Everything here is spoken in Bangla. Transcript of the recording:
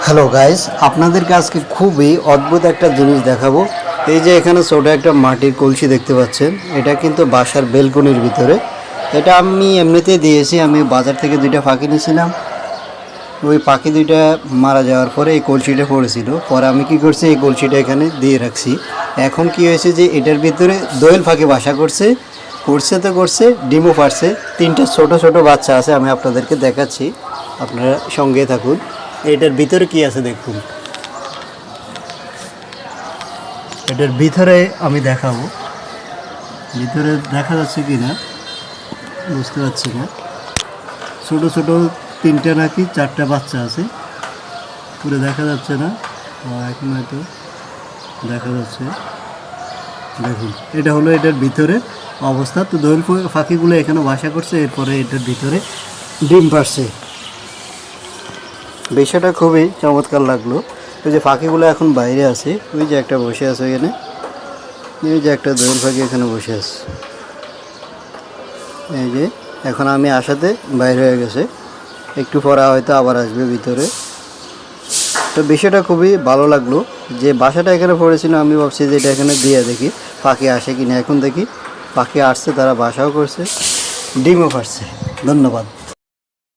হ্যালো গাইস, আপনাদেরকে আজকে খুবই অদ্ভুত একটা জিনিস দেখাবো। এই যে এখানে ছোট একটা মাটির কলসি দেখতে পাচ্ছেন, এটা কিন্তু বাসার বেলকনির ভিতরে। এটা আমি এমনিতেই দিয়েছি, আমি বাজার থেকে দুইটা পাখি নিয়েছিলাম। ওই পাখি দুইটা মারা যাওয়ার পরে এই কলসিটা পড়েছিল, পরে আমি কি করছি, এই কলসিটা এখানে দিয়ে রাখছি। এখন কি হয়েছে যে এটার ভিতরে দোয়েল পাখি বাসা করছে, করছে ডিমও পারছে। তিনটা ছোট ছোট বাচ্চা আছে, আমি আপনাদেরকে দেখাচ্ছি, আপনারা সঙ্গে থাকুন। এটার ভিতরে কি আছে দেখুন, এটার ভিতরে আমি দেখাবো, ভিতরে দেখা যাচ্ছে কি না বুঝতে পারছি না। ছোট ছোট তিনটা নাকি চারটা বাচ্চা আছে, পুরো দেখা যাচ্ছে না, এখন হয়তো দেখা যাচ্ছে। দেখুন, এটা হলো এটার ভিতরে অবস্থা। তো দোয়েল পাখিগুলো এখানে বাসা করছে, এরপরে এটার ভিতরে ডিম পারছে। বিষয়টা খুবই চমৎকার লাগলো। ওই যে পাখিগুলো এখন বাইরে আছে, ওই যে একটা বসে আছে এখানে, এই যে একটা দোয়েল পাখি এখানে বসে আছে, এই যে এখন আমি আসাতে বাইরে হয়ে গেছে, একটু পরে হয়তো আবার আসবে ভিতরে। তো বিষয়টা খুবই ভালো লাগলো যে বাসাটা এখানে পড়েছিল, আমি ভাবছি যে এটা এখানে দিয়ে দেখি পাখি আসে কিনা। এখন দেখি পাখি আসছে, তারা বাসাও করছে, ডিমও পারছে। ধন্যবাদ।